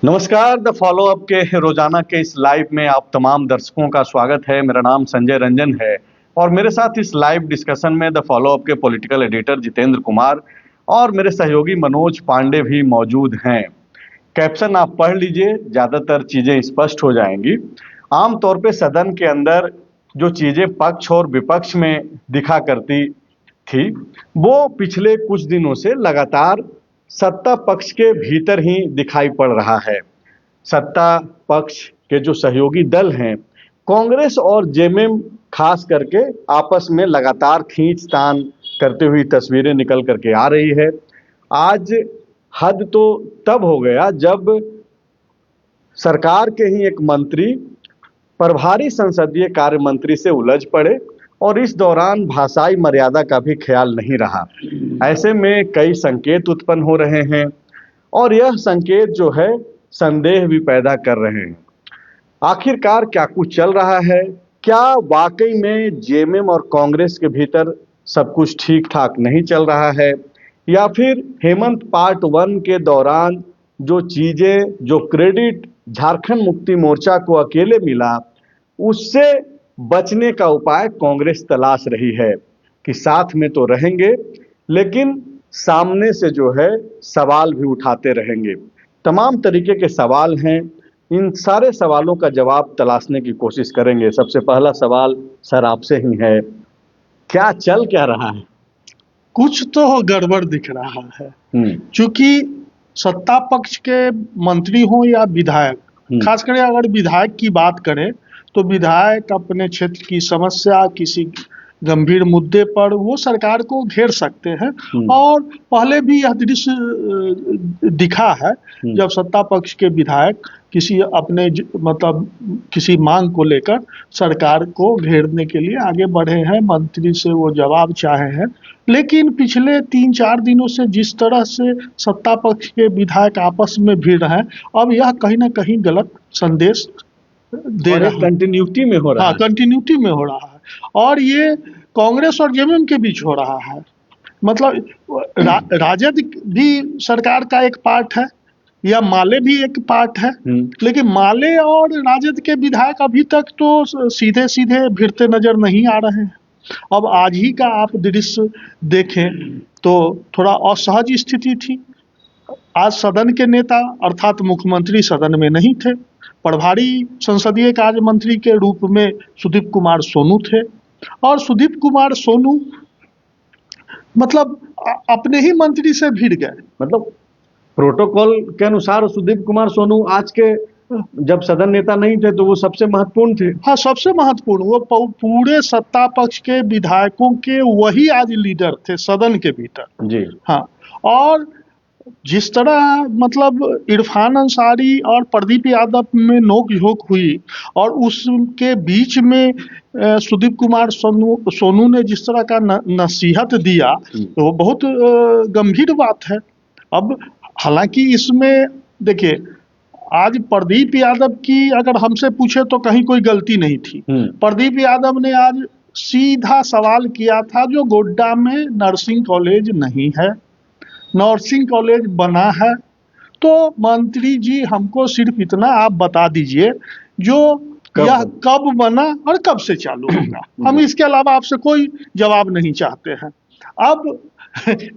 नमस्कार। The follow up के रोजाना के इस लाइव में आप तमाम दर्शकों का स्वागत है। मेरा नाम संजय रंजन है और मेरे साथ इस लाइव डिस्कशन में द फॉलो अप के पॉलिटिकल एडिटर जितेंद्र कुमार और मेरे सहयोगी मनोज पांडे भी मौजूद हैं। कैप्शन आप पढ़ लीजिए, ज़्यादातर चीज़ें स्पष्ट हो जाएंगी। आमतौर पे सदन के अंदर जो चीज़ें पक्ष और विपक्ष में दिखा करती थी, वो पिछले कुछ दिनों से लगातार सत्ता पक्ष के भीतर ही दिखाई पड़ रहा है। सत्ता पक्ष के जो सहयोगी दल हैं, कांग्रेस और जेएमएम खास करके आपस में लगातार खींचतान करते हुई तस्वीरें निकल करके आ रही है। आज हद तो तब हो गया जब सरकार के ही एक मंत्री प्रभारी संसदीय कार्य मंत्री से उलझ पड़े और इस दौरान भाषाई मर्यादा का भी ख्याल नहीं रहा। ऐसे में कई संकेत उत्पन्न हो रहे हैं और यह संकेत जो है संदेह भी पैदा कर रहे हैं। आखिरकार क्या कुछ चल रहा है? क्या वाकई में जेएमएम और कांग्रेस के भीतर सब कुछ ठीक ठाक नहीं चल रहा है, या फिर हेमंत पार्ट 1 के दौरान जो चीजें, जो क्रेडिट झारखंड मुक्ति मोर्चा को अकेले मिला, उससे बचने का उपाय कांग्रेस तलाश रही है कि साथ में तो रहेंगे लेकिन सामने से जो है सवाल भी उठाते रहेंगे। तमाम तरीके के सवाल हैं। इन सारे सवालों का जवाब तलाशने की कोशिश करेंगे। सबसे पहला सवाल सर आपसे ही है, क्या चल क्या रहा है? कुछ तो गड़बड़ दिख रहा है। क्योंकि सत्ता पक्ष के मंत्री हो या विधायक, खासकर अगर विधायक की बात करें तो विधायक अपने क्षेत्र की समस्या, किसी गंभीर मुद्दे पर वो सरकार को घेर सकते हैं। और पहले भी यह दृश्य दिखा है जब सत्ता पक्ष के विधायक किसी अपने मतलब किसी मांग को लेकर सरकार को घेरने के लिए आगे बढ़े हैं, मंत्री से वो जवाब चाहे हैं। लेकिन पिछले 3-4 दिनों से जिस तरह से सत्ता पक्ष के विधायक आपस में भिड़ रहे हैं, अब यह कहीं ना कहीं गलत संदेश दे रहा है। कंटिन्यूटी में हो रहा है। कंटिन्यूटी में हो रहा है और ये कांग्रेस और जेएमएम के बीच हो रहा है। मतलब राजद भी सरकार का एक पार्ट है या माले भी एक पार्ट है, लेकिन माले और राजद के विधायक अभी तक तो सीधे सीधे भिड़ते नजर नहीं आ रहे हैं। अब आज ही का आप दृश्य देखें तो थोड़ा असहज स्थिति थी। आज सदन के नेता अर्थात मुख्यमंत्री सदन में नहीं थे। प्रभारी संसदीय कार्य मंत्री के रूप में सुदीप कुमार सोनू थे और सुदीप कुमार सोनू मतलब अपने ही मंत्री से भिड़ गए। मतलब प्रोटोकॉल के अनुसार सुदीप कुमार सोनू आज के जब सदन नेता नहीं थे तो वो सबसे महत्वपूर्ण थे। हाँ, सबसे महत्वपूर्ण। वो पूरे सत्ता पक्ष के विधायकों के वही आज लीडर थे सदन के भीतर जी। हाँ, और जिस तरह मतलब इरफान अंसारी और प्रदीप यादव में नोक-झोंक हुई और उसके बीच में सुदीप कुमार सोनू ने जिस तरह का नसीहत दिया तो वो बहुत गंभीर बात है। अब हालांकि इसमें देखिए, आज प्रदीप यादव की अगर हमसे पूछे तो कहीं कोई गलती नहीं थी। प्रदीप यादव ने आज सीधा सवाल किया था, जो गोड्डा में नर्सिंग कॉलेज नहीं है, नर्सिंग कॉलेज बना है तो मंत्री जी हमको सिर्फ इतना आप बता दीजिए जो यह कब बना और कब से चालू होगा। हम इसके अलावा आपसे कोई जवाब नहीं चाहते हैं। अब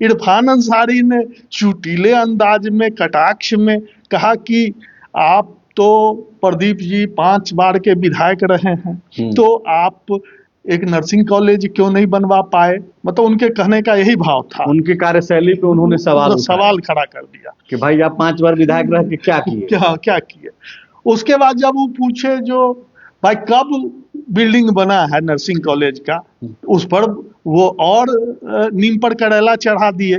इरफान अंसारी ने चुटीले अंदाज में, कटाक्ष में कहा कि आप तो प्रदीप जी 5 बार के विधायक रहे हैं तो आप एक नर्सिंग कॉलेज क्यों नहीं बनवा पाए। मतलब उनके कहने का यही भाव था। उनकी कार्यशैली पे उन्होंने सवाल खड़ा कर दिया कि भाई आप 5 बार विधायक रह के क्या किए। क्या किए। उसके बाद जब वो पूछे जो भाई कब बिल्डिंग बना है नर्सिंग कॉलेज का, उस पर वो और नीम पर करेला चढ़ा दिए।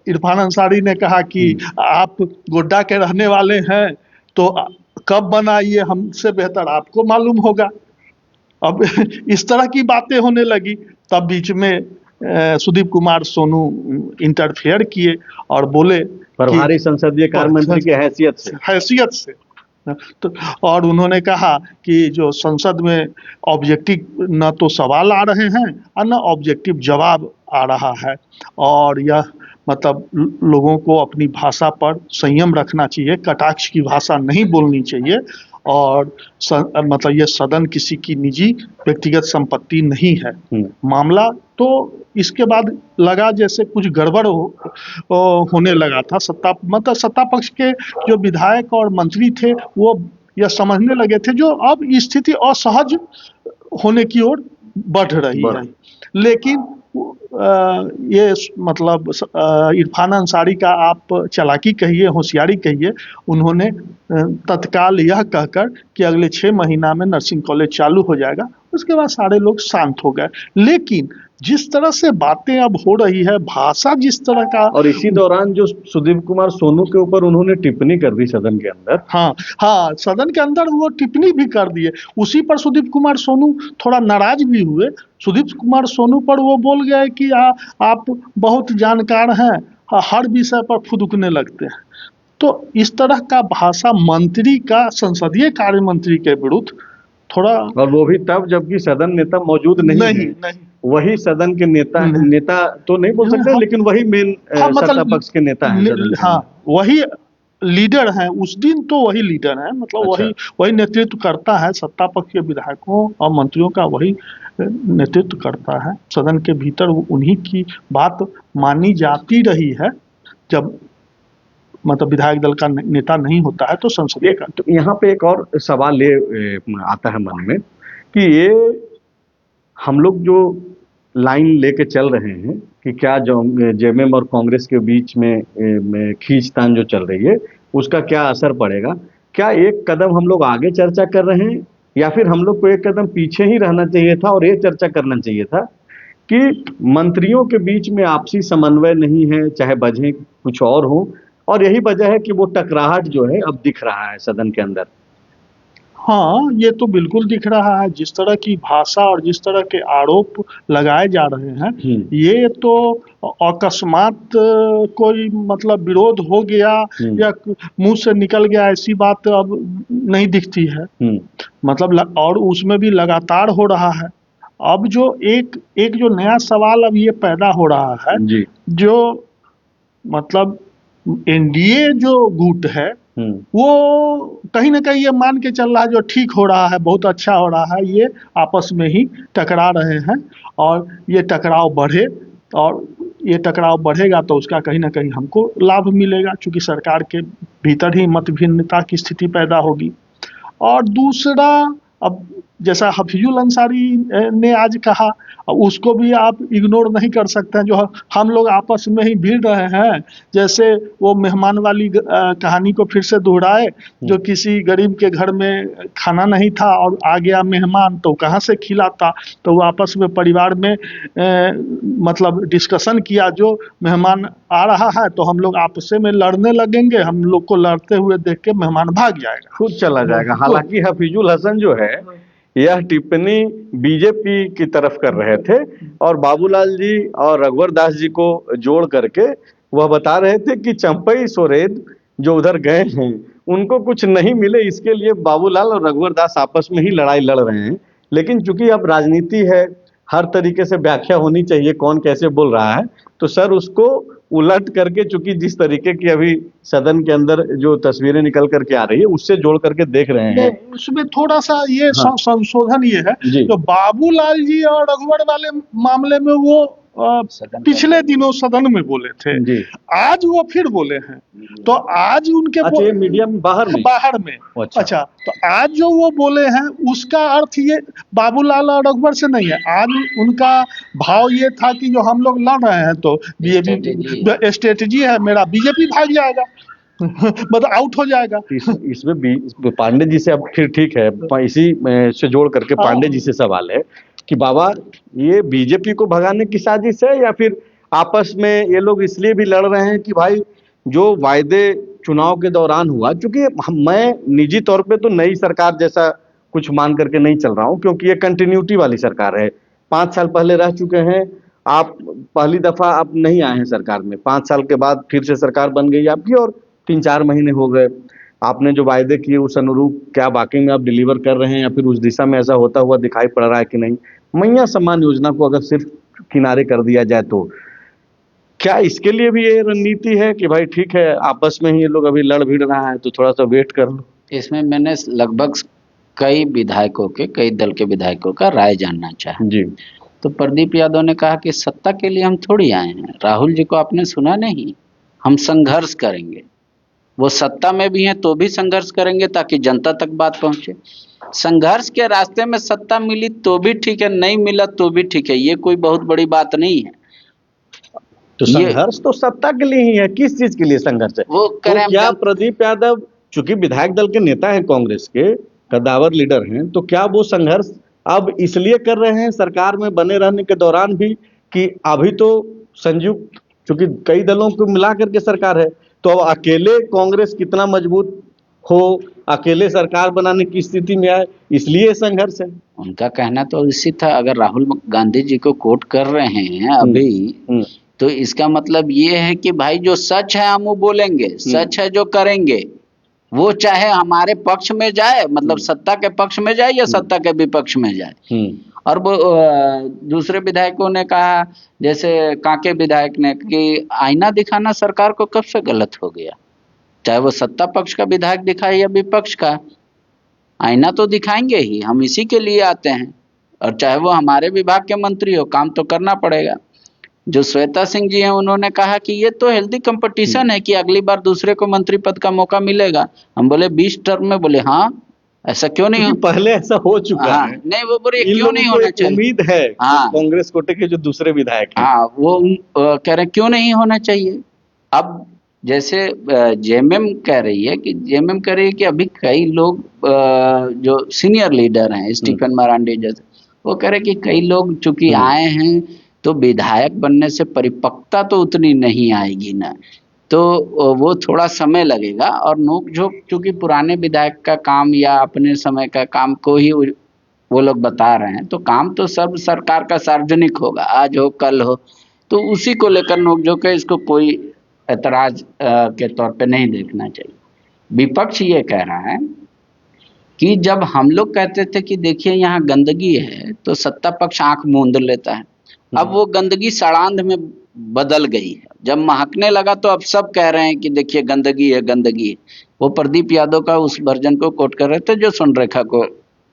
इरफान अंसारी ने कहा कि आप गोड्डा के रहने वाले हैं तो कब बना ये हमसे बेहतर आपको मालूम होगा। अब इस तरह की बातें होने लगी। तब बीच में सुदीप कुमार सोनू इंटरफेयर किए और बोले प्रभारी संसदीय कार्य मंत्री की हैसियत से तो, और उन्होंने कहा कि जो संसद में ऑब्जेक्टिव न तो सवाल आ रहे हैं और न ऑब्जेक्टिव जवाब आ रहा है, और यह मतलब लोगों को अपनी भाषा पर संयम रखना चाहिए, कटाक्ष की भाषा नहीं बोलनी चाहिए। और मतलब ये सदन किसी की निजी व्यक्तिगत संपत्ति नहीं है। मामला तो इसके बाद लगा जैसे कुछ गड़बड़ होने लगा था। सत्ता पक्ष के जो विधायक और मंत्री थे वो यह समझने लगे थे जो अब स्थिति असहज होने की ओर बढ़ रही है। लेकिन ये मतलब इरफान अंसारी का आप चालाकी कहिए, होशियारी कहिए, उन्होंने तत्काल यह कहकर कि अगले 6 महीना में नर्सिंग कॉलेज चालू हो जाएगा, उसके बाद सारे लोग शांत हो गए। लेकिन जिस तरह से बातें अब हो रही है, भाषा जिस तरह का, और इसी दौरान जो सुदीप कुमार सोनू के ऊपर उन्होंने टिप्पणी कर दी सदन के अंदर। हाँ, सदन के अंदर वो टिप्पणी भी कर दिए। उसी पर सुदीप कुमार सोनू थोड़ा नाराज भी हुए। सुदीप कुमार सोनू पर वो बोल गए कि आप बहुत जानकार हैं, हर विषय पर फुदकने लगते हैं। तो इस तरह का भाषा मंत्री का, संसदीय कार्य मंत्री के विरुद्ध थोड़ा, और वो भी तब जबकि सदन नेता मौजूद नहीं। वही सदन के नेता तो नहीं बोल सकते, लेकिन वही मेन सत्ता पक्ष के नेता हैं। हाँ, वही लीडर हैं उस दिन, तो वही लीडर हैं, मतलब वही नेतृत्व करता है। सत्ता पक्ष के विधायकों और मंत्रियों का वही नेतृत्व करता है सदन के भीतर। उन्हीं की बात मानी जाती रही है। जब मतलब विधायक दल का नेता नहीं होता है तो संसदीय का। तो यहाँ पे एक और सवाल ये आता है मन में कि ये हम लोग जो लाइन लेके चल रहे हैं कि क्या जो जेएमएम और कांग्रेस के बीच में खींचतान जो चल रही है उसका क्या असर पड़ेगा? क्या एक कदम हम लोग आगे चर्चा कर रहे हैं या फिर हम लोग को एक कदम पीछे ही रहना चाहिए था और ये चर्चा करना चाहिए था कि मंत्रियों के बीच में आपसी समन्वय नहीं है, चाहे वजह कुछ और हो, और यही वजह है कि वो टकराहट जो है अब दिख रहा है सदन के अंदर। हाँ, ये तो बिल्कुल दिख रहा है। जिस तरह की भाषा और जिस तरह के आरोप लगाए जा रहे हैं, ये तो अकस्मात कोई मतलब विरोध हो गया या मुंह से निकल गया, ऐसी बात अब नहीं दिखती है। मतलब और उसमें भी लगातार हो रहा है। अब जो एक जो नया सवाल अब ये पैदा हो रहा है, जो मतलब एनडीए जो गुट है वो कहीं ना कहीं ये मान के चल रहा है जो ठीक हो रहा है, बहुत अच्छा हो रहा है, ये आपस में ही टकरा रहे हैं और ये टकराव बढ़े, और ये टकराव बढ़ेगा तो उसका कहीं ना कहीं हमको लाभ मिलेगा, क्योंकि सरकार के भीतर ही मतभिन्नता की स्थिति पैदा होगी। और दूसरा, अब जैसा हफीजुल अंसारी ने आज कहा, उसको भी आप इग्नोर नहीं कर सकते हैं। जो हम लोग आपस में ही भिड़ रहे हैं, जैसे वो मेहमान वाली कहानी को फिर से दोहराए, जो किसी गरीब के घर में खाना नहीं था और आ गया मेहमान, तो कहाँ से खिलाता, तो वो आपस में परिवार में मतलब डिस्कशन किया, जो मेहमान आ रहा है तो हम लोग आपस में लड़ने लगेंगे, हम लोग को लड़ते हुए देख के मेहमान भाग जाएगा, खुद चला जाएगा। हालांकि हफीजुल हसन जो है यह टिप्पणी बीजेपी की तरफ कर रहे थे और बाबूलाल जी और रघुवर दास जी को जोड़ करके वह बता रहे थे कि चंपई सोरेन जो उधर गए हैं उनको कुछ नहीं मिले, इसके लिए बाबूलाल और रघुवर दास आपस में ही लड़ाई लड़ रहे हैं। लेकिन चूंकि अब राजनीति है, हर तरीके से व्याख्या होनी चाहिए कौन कैसे बोल रहा है, तो सर उसको उलट करके, चूंकि जिस तरीके की अभी सदन के अंदर जो तस्वीरें निकल करके आ रही है उससे जोड़ करके देख रहे हैं। उसमें थोड़ा सा ये संशोधन ये है, जो बाबूलाल जी और रघुवर वाले मामले में वो पिछले दिनों सदन में बोले थे, आज वो फिर बोले हैं, तो आज उनके ये मीडिया में बाहर में अच्छा, तो आज जो वो बोले हैं उसका अर्थ ये बाबूलाल और रघुवर से नहीं है। आज उनका भाव ये था कि जो हम लोग लड़ रहे हैं तो बीजेपी स्ट्रेटेजी है मेरा, बीजेपी भाग जाएगा मतलब आउट हो जाएगा। इसमें पांडे जी से अब फिर ठीक है, इसी से जोड़ करके पांडे जी से सवाल है कि बाबा ये बीजेपी को भगाने की साजिश है या फिर आपस में ये लोग इसलिए भी लड़ रहे हैं कि भाई जो वायदे चुनाव के दौरान हुआ, क्योंकि मैं निजी तौर पे तो नई सरकार जैसा कुछ मान करके नहीं चल रहा हूं, क्योंकि ये कंटिन्यूटी वाली सरकार है। 5 साल पहले रह चुके हैं आप, पहली दफा आप नहीं आए हैं सरकार में, 5 साल के बाद फिर से सरकार बन गई आपकी और 3-4 महीने हो गए। आपने जो वायदे किए उस अनुरूप क्या वाकई में आप डिलीवर कर रहे हैं या फिर उस दिशा में ऐसा होता हुआ दिखाई पड़ रहा है कि नहीं? मैया सम्मान योजना को अगर सिर्फ किनारे कर दिया जाए तो क्या इसके लिए भी ये रणनीति है कि भाई ठीक है आपस में ही ये लोग अभी लड़ भिड़ रहा है तो थोड़ा सा वेट कर लो? इसमें मैंने लगभग कई विधायकों के, कई दल के विधायकों का राय जानना चाहा। जी। तो प्रदीप यादव ने कहा कि सत्ता के लिए हम थोड़ी आए हैं। राहुल जी को आपने सुना नहीं, हम संघर्ष करेंगे। वो सत्ता में भी हैं तो भी संघर्ष करेंगे ताकि जनता तक बात पहुंचे। संघर्ष के रास्ते में सत्ता मिली तो भी ठीक है, नहीं मिला तो भी ठीक है, ये कोई बहुत बड़ी बात नहीं है। तो संघर्ष तो सत्ता के लिए ही है, किस चीज के लिए संघर्ष है? वो तो करें क्या प्रदीप यादव चूंकि विधायक दल के नेता हैं, कांग्रेस के कद्दावर लीडर हैं, तो क्या वो संघर्ष अब इसलिए कर रहे हैं सरकार में बने रहने के दौरान भी कि अभी तो संयुक्त चूंकि कई दलों को मिला करके सरकार है, तो अब अकेले कांग्रेस कितना मजबूत हो, अकेले सरकार बनाने की स्थिति में आए, इसलिए संघर्ष है? उनका कहना तो इसी था। अगर राहुल गांधी जी को कोट कर रहे हैं अभी, तो इसका मतलब ये है कि भाई जो सच है हम वो बोलेंगे, सच है जो करेंगे, वो चाहे हमारे पक्ष में जाए, मतलब सत्ता के पक्ष में जाए या सत्ता के विपक्ष में जाए। और वो दूसरे विधायकों ने कहा, जैसे कांके विधायक ने, कि आईना दिखाना सरकार को कब से गलत हो गया? चाहे वो सत्ता पक्ष का विधायक दिखाए या विपक्ष का, आईना तो दिखाएंगे ही, हम इसी के लिए आते हैं। और चाहे वो हमारे विभाग के मंत्री हो, काम तो करना पड़ेगा। जो श्वेता सिंह जी हैं उन्होंने कहा कि ये तो हेल्दी कंपटीशन है कि अगली बार दूसरे को मंत्री पद का मौका मिलेगा। हम बोले 20 टर्म में, बोले हाँ ऐसा क्यों नहीं हो, पहले ऐसा हो चुका हाँ, है। नहीं वो बोले क्यों नहीं होना चाहिए, उम्मीद है हाँ, कांग्रेस कोटे के जो दूसरे विधायक हैं, हाँ वो कह रहे क्यों नहीं होना चाहिए। अब जैसे जेएमएम कह रही है कि अभी कई लोग जो सीनियर लीडर हैं, स्टीफन मरांडी जैसे, वो कह रहे कि कई लोग चूंकि आए हैं तो विधायक बनने से परिपक्वता तो उतनी नहीं आएगी ना, तो वो थोड़ा समय लगेगा। और नोक झोंक चूंकि पुराने विधायक का काम या अपने समय का काम को ही वो लोग बता रहे हैं, तो काम तो सब सरकार का सार्वजनिक होगा, आज हो कल हो, तो उसी को लेकर नोक झोंक है, इसको कोई ऐतराज के तौर पे नहीं देखना चाहिए। विपक्ष ये कह रहा है कि जब हम लोग कहते थे कि देखिए यहाँ गंदगी है, तो सत्ता पक्ष आंख मूंद लेता है। अब वो गंदगी सड़ांध में बदल गई है, जब महकने लगा तो अब सब कह रहे हैं कि देखिए गंदगी है, गंदगी है। वो प्रदीप यादव का उस वर्जन को कोट कर रहे थे जो सुनरेखा को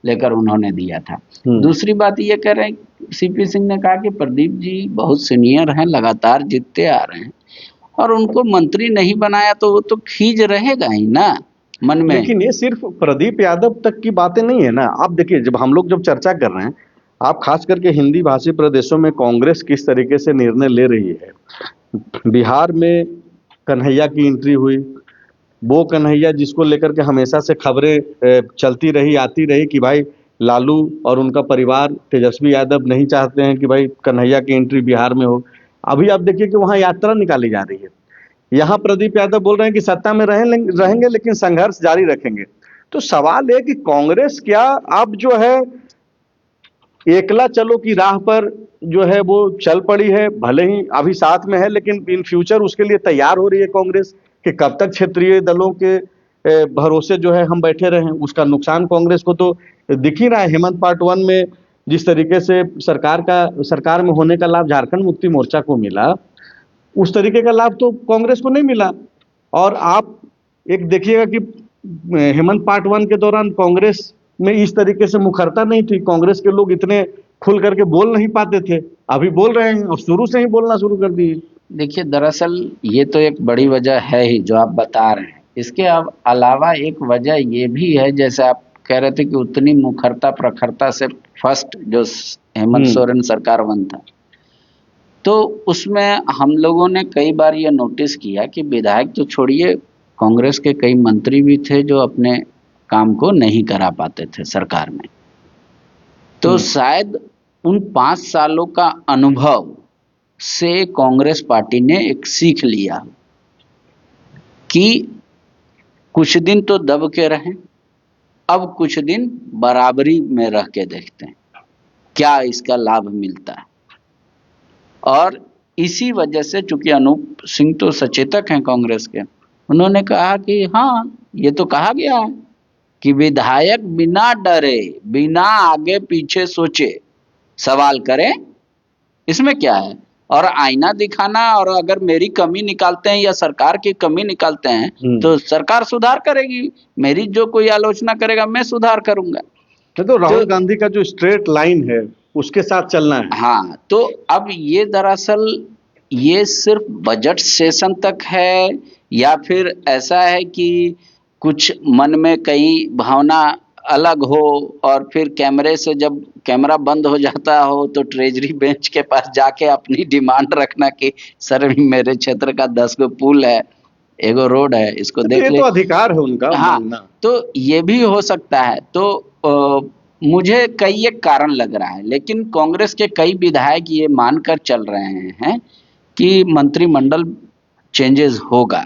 लेकर उन्होंने दिया था। दूसरी बात ये कह रहे हैं, सीपी सिंह ने कहा कि प्रदीप जी बहुत सीनियर हैं, लगातार जीतते आ रहे हैं, और उनको मंत्री नहीं बनाया तो वो तो खींच रहेगा ही ना मन में। लेकिन ये सिर्फ प्रदीप यादव तक की बातें नहीं है ना। आप देखिए, जब हम लोग चर्चा कर रहे हैं, आप खास करके हिंदी भाषी प्रदेशों में कांग्रेस किस तरीके से निर्णय ले रही है। बिहार में कन्हैया की एंट्री हुई, वो कन्हैया जिसको लेकर के हमेशा से खबरें चलती रही, आती रही कि भाई लालू और उनका परिवार, तेजस्वी यादव नहीं चाहते हैं कि भाई कन्हैया की एंट्री बिहार में हो। अभी आप देखिए कि वहाँ यात्रा निकाली जा रही है। यहाँ प्रदीप यादव बोल रहे हैं कि सत्ता में रहेंगे लेकिन संघर्ष जारी रखेंगे। तो सवाल है कि कांग्रेस क्या अब जो है एकला चलो की राह पर जो है वो चल पड़ी है? भले ही अभी साथ में है, लेकिन इन फ्यूचर उसके लिए तैयार हो रही है कांग्रेस कि कब तक क्षेत्रीय दलों के भरोसे जो है हम बैठे रहें? उसका नुकसान कांग्रेस को तो दिख ही रहा है। हेमंत पार्ट 1 में जिस तरीके से सरकार में होने का लाभ झारखंड मुक्ति मोर्चा को मिला, उस तरीके का लाभ तो कांग्रेस को नहीं मिला। और आप एक देखिएगा कि हेमंत पार्ट 1 के दौरान कांग्रेस में इस तरीके से मुखरता नहीं थी, कांग्रेस के लोग इतने खुल करके बोल नहीं पाते थे, अभी बोल रहे हैं और शुरू से ही बोलना शुरू कर दिए। देखिए दरअसल ये तो एक बड़ी वजह है ही जो आप बता रहे हैं। इसके अलावा एक वजह ये भी है, जैसे आप कह रहे थे कि उतनी मुखरता प्रखरता से फर्स्ट जो हेमंत सोरेन सरकार बन था, तो उसमें हम लोगों ने कई बार ये नोटिस किया कि विधायक तो छोड़िए, कांग्रेस के कई मंत्री भी थे जो अपने काम को नहीं करा पाते थे सरकार में। तो शायद उन 5 सालों का अनुभव से कांग्रेस पार्टी ने एक सीख लिया कि कुछ दिन तो दब के रहें, अब कुछ दिन बराबरी में रह के देखते हैं क्या इसका लाभ मिलता है। और इसी वजह से, चूंकि अनूप सिंह तो सचेतक हैं कांग्रेस के, उन्होंने कहा कि हाँ ये तो कहा गया है कि विधायक बिना डरे, बिना आगे पीछे सोचे सवाल करें, इसमें क्या है। और आईना दिखाना, और अगर मेरी कमी निकालते हैं या सरकार की कमी निकालते हैं तो सरकार सुधार करेगी, मेरी जो कोई आलोचना करेगा मैं सुधार करूंगा। तो राहुल गांधी का जो स्ट्रेट लाइन है उसके साथ चलना है। हाँ, तो अब ये दरअसल ये सिर्फ बजट सेशन तक है, या फिर ऐसा है कि कुछ मन में कई भावना अलग हो, और फिर कैमरे से जब कैमरा बंद हो जाता हो तो ट्रेजरी बेंच के पास जाके अपनी डिमांड रखना कि सर मेरे क्षेत्र का 10 गो पुल है, एगो रोड है, इसको तो देख ये ले। तो अधिकार है उनका हाँ, मानना। तो ये भी हो सकता है। तो मुझे कई एक कारण लग रहा है, लेकिन कांग्रेस के कई विधायक ये मानकर चल रहे हैं कि मंत्रिमंडल चेंजेस होगा,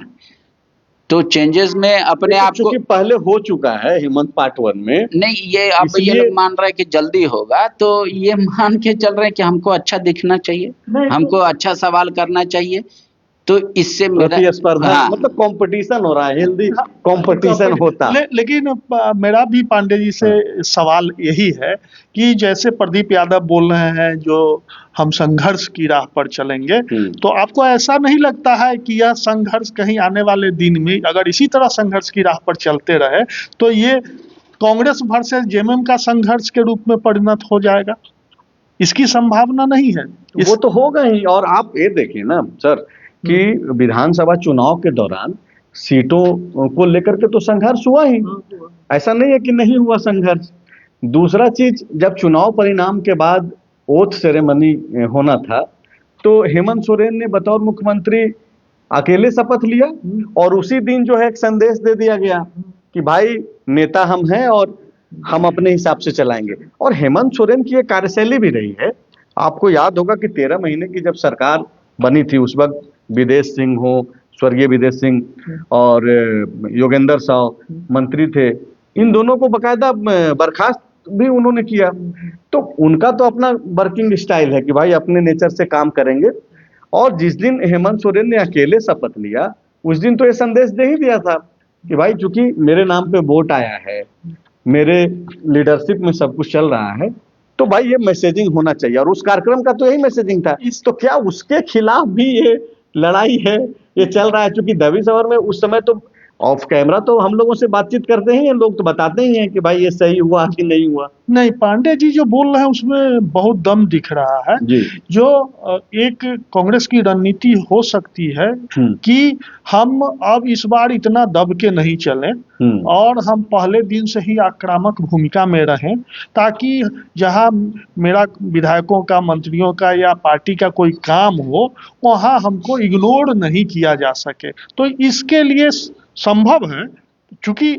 तो चेंजेस में अपने आप को, चूंकि पहले हो चुका है हेमंत पार्ट 1 में, नहीं ये अब ये लोग मान रहे हैं कि जल्दी होगा, तो ये मान के चल रहे हैं कि हमको अच्छा दिखना चाहिए, हमको अच्छा सवाल करना चाहिए, तो इससे मेरा प्रतिस्पर्धा हाँ, मतलब कंपटीशन हो रहा है, हेल्दी कंपटीशन होता। लेकिन मेरा भी पांडे जी से सवाल यही है कि जैसे प्रदीप यादव बोल रहे हैं जो हम संघर्ष की राह पर चलेंगे, तो आपको ऐसा नहीं लगता है कि यह संघर्ष कहीं आने वाले दिन में अगर इसी तरह संघर्ष की राह पर चलते रहे तो ये कांग्रेस वर्सेस जेएमएम का संघर्ष के रूप में परिणत हो जाएगा? इसकी संभावना नहीं है? वो तो होगा ही। और आप ये देखिए ना सर कि विधानसभा चुनाव के दौरान सीटों को लेकर के तो संघर्ष हुआ ही, ऐसा नहीं है कि नहीं हुआ संघर्ष। दूसरा चीज, जब चुनाव परिणाम के बाद ओथ सेरेमनी होना था तो हेमंत सोरेन ने बतौर मुख्यमंत्री अकेले शपथ लिया, और उसी दिन जो है एक संदेश दे दिया गया कि भाई नेता हम हैं और हम अपने हिसाब से चलाएंगे। और हेमंत सोरेन की एक कार्यशैली भी रही है। आपको याद होगा कि 13 महीने की जब सरकार बनी थी उस वक्त विदेश सिंह हो, स्वर्गीय विदेश सिंह और योगेंद्र साव मंत्री थे, इन दोनों को बकायदा बर्खास्त भी उन्होंने किया। तो उनका तो अपना वर्किंग स्टाइल है कि भाई अपने नेचर से काम करेंगे। और जिस दिन हेमंत सोरेन ने अकेले शपथ लिया उस दिन तो ये संदेश दे ही दिया था कि भाई चूंकि मेरे नाम पे वोट आया है, मेरे लीडरशिप में सब कुछ चल रहा है, तो भाई ये मैसेजिंग होना चाहिए। और उस कार्यक्रम का तो यही मैसेजिंग था। तो क्या उसके खिलाफ भी ये लड़ाई है, ये चल रहा है? क्योंकि दबी सवर में उस समय तो ऑफ कैमरा तो हम लोगों से बातचीत करते ही हैं, लोग तो बताते ही हैं कि भाई ये सही हुआ कि नहीं हुआ। नहीं, पांडे जी जो बोल रहे हैं उसमें बहुत दम दिख रहा है जी। जो एक कांग्रेस की रणनीति हो सकती है कि हम अब इस बार इतना दब के नहीं चलें और हम पहले दिन से ही आक्रामक भूमिका में रहें, ताकि जहां मेरा विधायकों का, मंत्रियों का या पार्टी का कोई काम हो वहां हमको इग्नोर नहीं किया जा सके। तो इसके लिए संभव है, चूंकि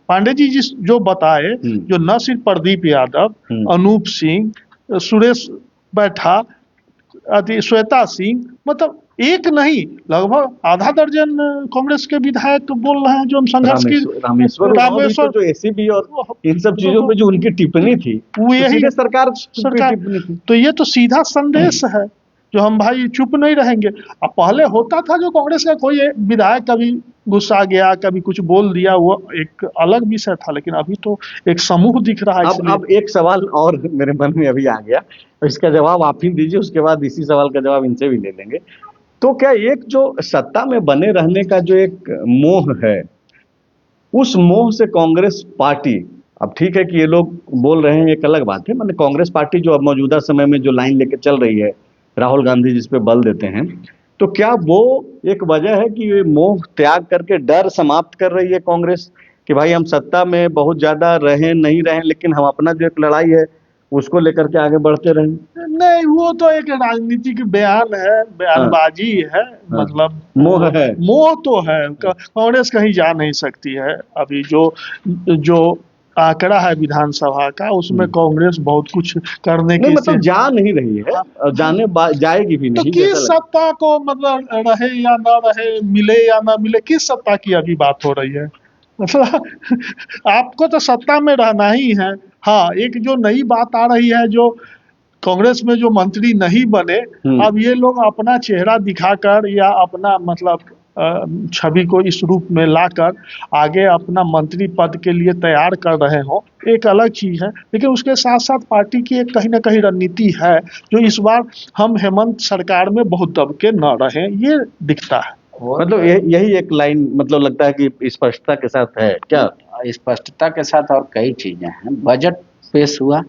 पांडे जी जिस जो बताए, जो न सिर्फ प्रदीप यादव, अनूप सिंह, सुरेश बैठा, श्वेता सिंह, मतलब एक नहीं लगभग आधा दर्जन कांग्रेस के विधायक बोल रहे हैं जो हम संघर्ष की रामेश्वर जो एसीबी और इन सब चीजों पे जो उनकी टिप्पणी थी वो यही सरकार तो ये तो सीधा संदेश है जो हम भाई चुप नहीं रहेंगे। अब पहले होता था जो कांग्रेस का कोई विधायक कभी गुस्सा गया, कभी कुछ बोल दिया, वो एक अलग विषय था, लेकिन अभी तो एक समूह दिख रहा है। अब एक सवाल और मेरे मन में अभी आ गया, इसका जवाब आप ही दीजिए, उसके बाद इसी सवाल का जवाब इनसे भी ले लेंगे। तो क्या एक जो सत्ता में बने रहने का जो एक मोह है, उस मोह से कांग्रेस पार्टी, अब ठीक है कि ये लोग बोल रहे हैं एक अलग बात है, मैंने कांग्रेस पार्टी जो अब मौजूदा समय में जो लाइन लेकर चल रही है, राहुल गांधी जिस पे बल देते हैं, तो क्या वो एक वजह है कि ये मोह त्याग करके डर समाप्त कर रही है कांग्रेस कि भाई हम सत्ता में बहुत ज्यादा रहें नहीं रहें, लेकिन हम अपना जो एक लड़ाई है उसको लेकर के आगे बढ़ते रहें? नहीं, वो तो एक राजनीतिक बयान है, बयानबाजी है, मतलब मोह है, मोह तो है। कांग्रेस कहीं जा नहीं सकती है। अभी जो आंकड़ा है विधानसभा का, उसमें कांग्रेस बहुत कुछ करने की मतलब जा नहीं रही है, जाने जाएगी भी नहीं। तो किस सत्ता को मतलब रहे या ना रहे, मिले या ना मिले, किस सत्ता की अभी बात हो रही है? मतलब आपको तो सत्ता में रहना ही है। हाँ, एक जो नई बात आ रही है, जो कांग्रेस में जो मंत्री नहीं बने, अब ये लोग अपना चेहरा दिखाकर या अपना मतलब छवि को इस रूप में लाकर आगे अपना मंत्री पद के लिए तैयार कर रहे हो, एक अलग चीज है। लेकिन उसके साथ साथ पार्टी की एक कहीं ना कहीं रणनीति है जो इस बार हम हेमंत सरकार में बहुत दब के न रहे, ये दिखता है। मतलब यही एक लाइन मतलब लगता है कि स्पष्टता के साथ है क्या? स्पष्टता के साथ और कई चीजें हैं। बजट पेश हुआ,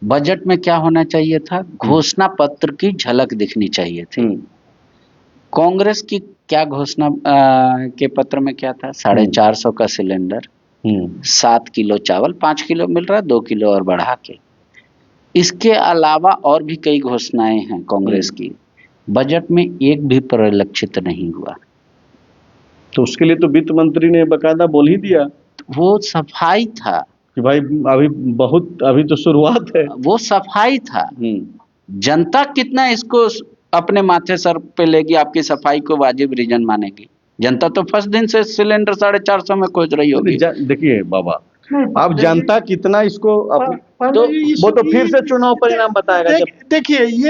बजट में क्या होना चाहिए था? घोषणा पत्र की झलक दिखनी चाहिए थी। कांग्रेस की क्या घोषणा के पत्र में क्या था? 450 का सिलेंडर, 7 किलो चावल, 5 किलो मिल रहा है, 2 किलो और बढ़ा के। इसके अलावा और भी कई घोषणाएं हैं कांग्रेस की, बजट में एक भी परिलक्षित नहीं हुआ। तो उसके लिए तो वित्त मंत्री ने बकायदा बोल ही दिया, वो सफाई था कि भाई अभी तो शुरुआत है। वो सफाई था। जनता कितना इसको अपने माथे सर पे लेगी, आपकी सफाई को वाजिब रीजन मानेगी? जनता तो फर्स्ट दिन से सिलेंडर 450 में खोज रही होगी। देखिए बाबा, अब जनता कितना इसको पर वो तो फिर से चुनाव परिणाम बताएगा। देखिए ये